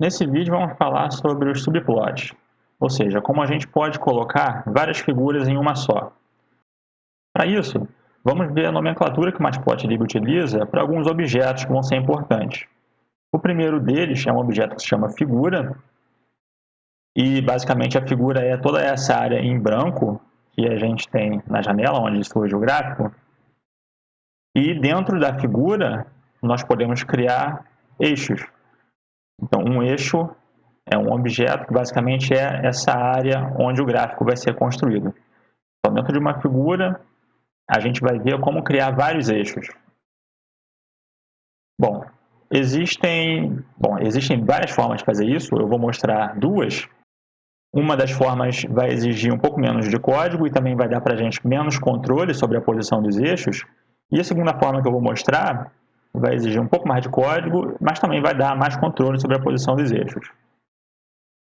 Nesse vídeo vamos falar sobre os subplots, ou seja, como a gente pode colocar várias figuras em uma só. Para isso, vamos ver a nomenclatura que o Matplotlib utiliza para alguns objetos que vão ser importantes. O primeiro deles é um objeto que se chama figura, e basicamente a figura é toda essa área em branco que a gente tem na janela onde surge o gráfico. E dentro da figura nós podemos criar eixos. Então um eixo é um objeto que basicamente é essa área onde o gráfico vai ser construído. Então dentro de uma figura a gente vai ver como criar vários eixos. Bom, existem várias formas de fazer isso, eu vou mostrar duas. Uma das formas vai exigir um pouco menos de código e também vai dar para a gente menos controle sobre a posição dos eixos. E a segunda forma que eu vou mostrar vai exigir um pouco mais de código, mas também vai dar mais controle sobre a posição dos eixos.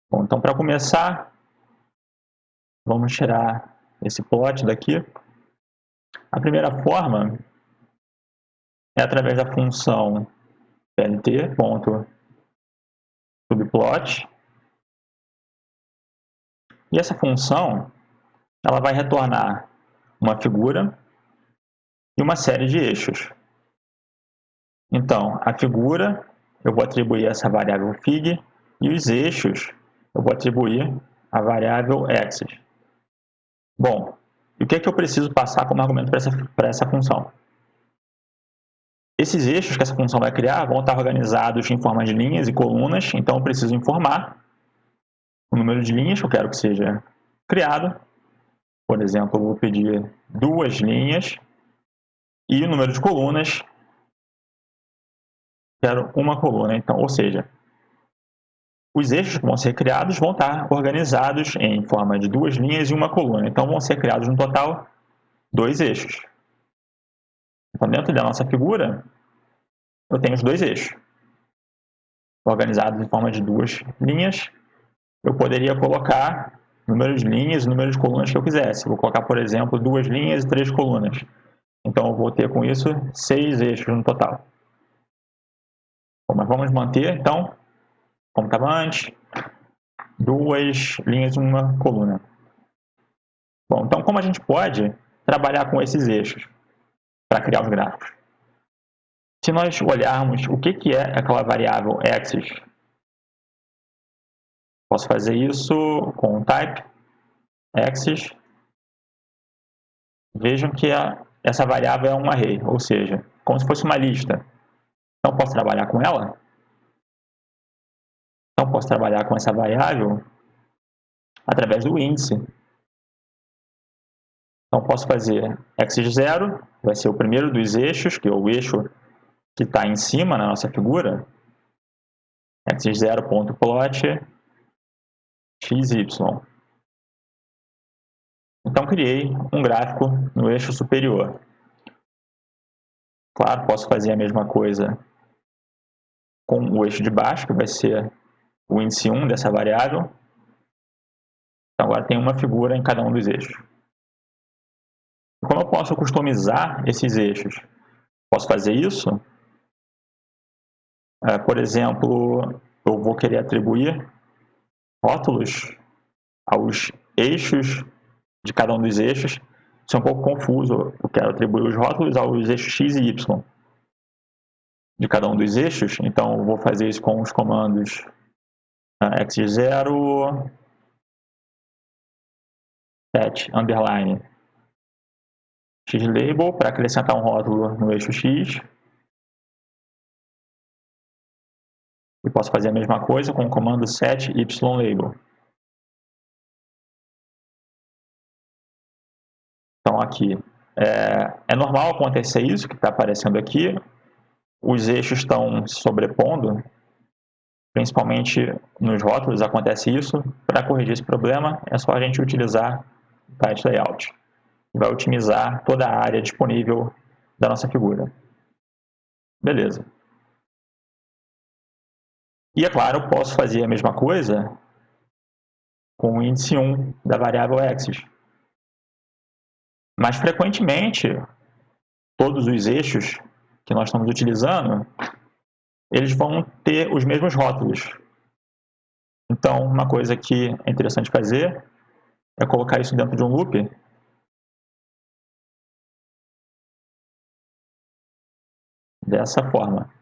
Bom, então para começar, vamos tirar esse plot daqui. A primeira forma é através da função plt.subplot. E essa função ela vai retornar uma figura e uma série de eixos. Então, a figura eu vou atribuir essa variável fig e os eixos eu vou atribuir a variável axis. Bom, e o que é que eu preciso passar como argumento para essa função? Esses eixos que essa função vai criar vão estar organizados em forma de linhas e colunas, então eu preciso informar o número de linhas que eu quero que seja criado. Por exemplo, eu vou pedir 2 linhas e o número de colunas, quero uma coluna. Então, ou seja, os eixos que vão ser criados vão estar organizados em forma de 2 linhas e uma coluna. Então, vão ser criados no total 2 eixos. Então, dentro da nossa figura, eu tenho os 2 eixos organizados em forma de 2 linhas. Eu poderia colocar número de linhas e número de colunas que eu quisesse. Vou colocar, por exemplo, 2 linhas e 3 colunas. Então, eu vou ter com isso 6 eixos no total. Bom, mas vamos manter, então, como estava antes, 2 linhas e uma coluna. Bom, então, como a gente pode trabalhar com esses eixos para criar os gráficos? Se nós olharmos o que é aquela variável axis, posso fazer isso com o type axis. Vejam que essa variável é um array, ou seja, como se fosse uma lista. Então, posso trabalhar com ela? Então, posso trabalhar com essa variável através do índice. Então, posso fazer axis0, vai ser o primeiro dos eixos, que é o eixo que está em cima na nossa figura. axis0.plot xy. Então, criei um gráfico no eixo superior. Claro, posso fazer a mesma coisa com o eixo de baixo, que vai ser o índice 1 dessa variável. Então, agora tem uma figura em cada um dos eixos. Como eu posso customizar esses eixos? Posso fazer isso? Por exemplo, eu vou querer atribuir rótulos aos eixos de cada um dos eixos. Isso é um pouco confuso. Eu quero atribuir os rótulos aos eixos x e y de cada um dos eixos. Então, eu vou fazer isso com os comandos x0 set underline xlabel para acrescentar um rótulo no eixo x. E posso fazer a mesma coisa com o comando set ylabel. Então, aqui, é normal acontecer isso que está aparecendo aqui. Os eixos estão se sobrepondo, principalmente nos rótulos acontece isso. Para corrigir esse problema, é só a gente utilizar o Tight Layout. Vai otimizar toda a área disponível da nossa figura. Beleza. E, é claro, eu posso fazer a mesma coisa com o índice 1 da variável axis. Mas, frequentemente, todos os eixos que nós estamos utilizando, eles vão ter os mesmos rótulos. Então, uma coisa que é interessante fazer é colocar isso dentro de um loop dessa forma.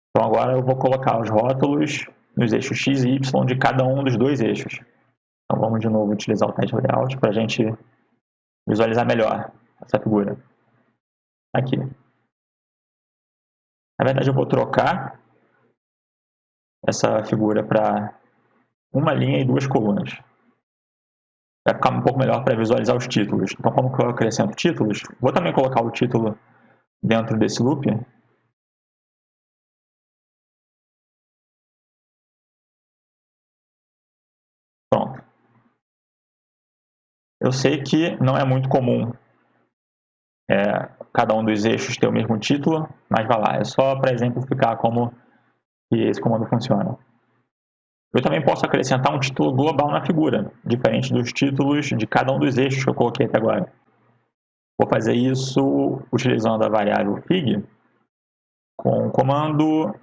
Então, agora eu vou colocar os rótulos nos eixos X e Y de cada um dos dois eixos. Então, vamos de novo utilizar o Title Layout para a gente visualizar melhor essa figura. Aqui. Na verdade, eu vou trocar essa figura para uma linha e duas colunas. Vai ficar um pouco melhor para visualizar os títulos. Então, como que eu acrescento títulos? Vou também colocar o título dentro desse loop. Pronto. Eu sei que não é muito comum cada um dos eixos ter o mesmo título, mas vai lá, é só para exemplificar como que esse comando funciona. Eu também posso acrescentar um título global na figura, diferente dos títulos de cada um dos eixos que eu coloquei até agora. Vou fazer isso utilizando a variável fig com o comando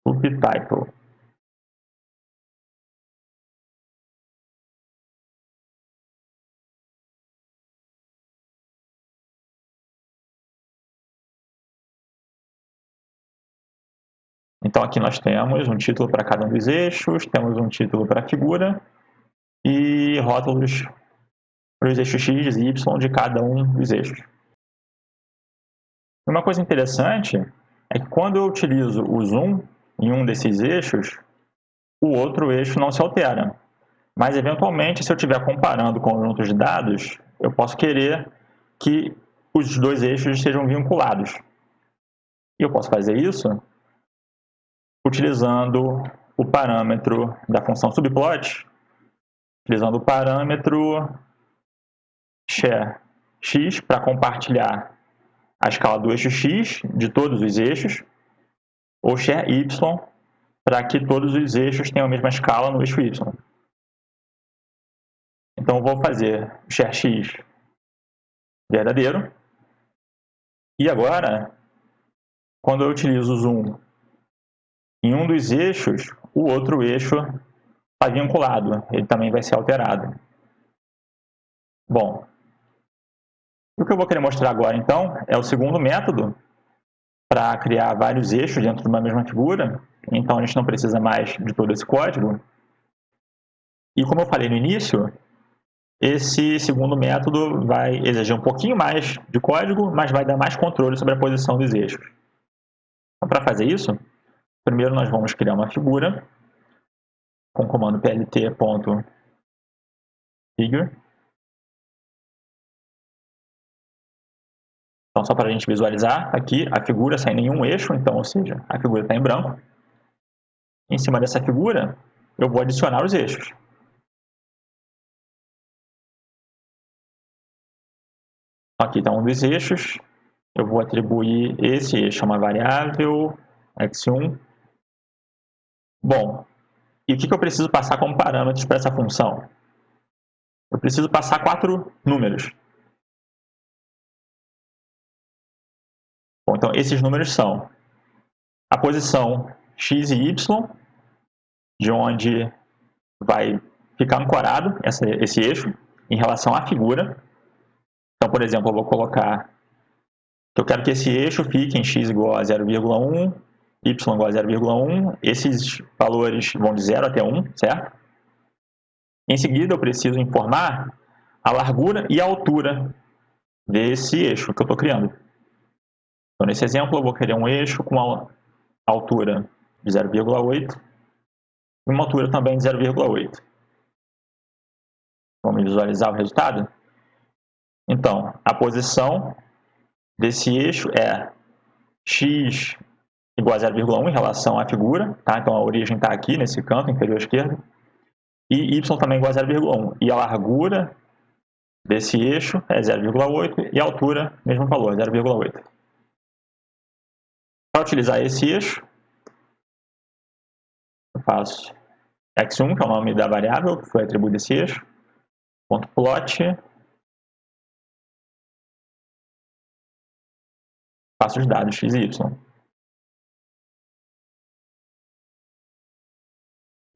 subtitle. Então aqui nós temos um título para cada um dos eixos, temos um título para a figura e rótulos para os eixos X e Y de cada um dos eixos. Uma coisa interessante é que quando eu utilizo o zoom em um desses eixos, o outro eixo não se altera. Mas, eventualmente, se eu estiver comparando conjuntos de dados, eu posso querer que os dois eixos sejam vinculados. E eu posso fazer isso utilizando o parâmetro da função subplot, utilizando o parâmetro share x para compartilhar a escala do eixo x de todos os eixos, ou share y para que todos os eixos tenham a mesma escala no eixo y. Então, eu vou fazer share x verdadeiro. E agora, quando eu utilizo o zoom em um dos eixos, o outro eixo está vinculado, ele também vai ser alterado. Bom, o que eu vou querer mostrar agora, então, é o segundo método para criar vários eixos dentro de uma mesma figura. Então, a gente não precisa mais de todo esse código. E como eu falei no início, esse segundo método vai exigir um pouquinho mais de código, mas vai dar mais controle sobre a posição dos eixos. Então, para fazer isso, primeiro nós vamos criar uma figura com o comando plt.figure. Então, só para a gente visualizar, aqui a figura sem nenhum eixo, então, ou seja, a figura está em branco. Em cima dessa figura, eu vou adicionar os eixos. Aqui está um dos eixos. Eu vou atribuir esse eixo a uma variável x1. Bom, e o que eu preciso passar como parâmetros para essa função? Eu preciso passar 4 números. Bom, então, esses números são a posição x e y, de onde vai ficar ancorado esse eixo em relação à figura. Então, por exemplo, eu vou colocar que eu quero que esse eixo fique em x igual a 0,1, y igual a 0,1. Esses valores vão de 0 até 1, certo? Em seguida, eu preciso informar a largura e a altura desse eixo que eu estou criando. Então, nesse exemplo, eu vou criar um eixo com a altura de 0,8 e uma altura também de 0,8. Vamos visualizar o resultado? Então, a posição desse eixo é x igual a 0,1 em relação à figura, tá? Então a origem está aqui nesse canto inferior esquerdo, e y também igual a 0,1. E a largura desse eixo é 0,8 e a altura, mesmo valor, 0,8. Para utilizar esse eixo, eu faço x1, que é o nome da variável que foi atribuído a esse eixo, ponto plot, passo os dados x e y.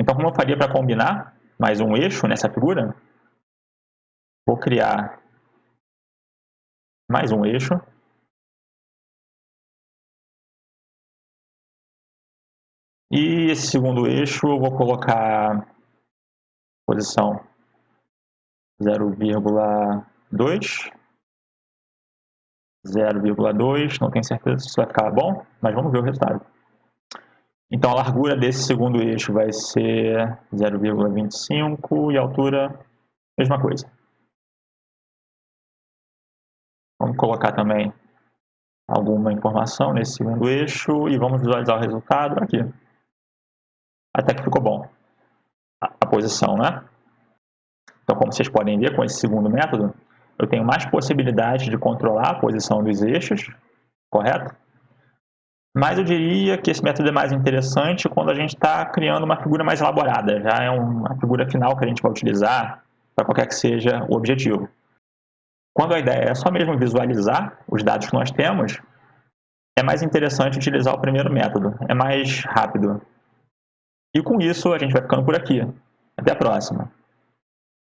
Então, como eu faria para combinar mais um eixo nessa figura? Vou criar mais um eixo. E esse segundo eixo eu vou colocar posição 0,2, 0,2, não tenho certeza se isso vai ficar bom, mas vamos ver o resultado. Então a largura desse segundo eixo vai ser 0,25 e a altura, mesma coisa. Vamos colocar também alguma informação nesse segundo eixo e vamos visualizar o resultado aqui. Até que ficou bom a posição, né? Então, como vocês podem ver, com esse segundo método, eu tenho mais possibilidade de controlar a posição dos eixos, correto? Mas eu diria que esse método é mais interessante quando a gente está criando uma figura mais elaborada, já é uma figura final que a gente vai utilizar para qualquer que seja o objetivo. Quando a ideia é só mesmo visualizar os dados que nós temos, é mais interessante utilizar o primeiro método, é mais rápido. E com isso a gente vai ficando por aqui. Até a próxima.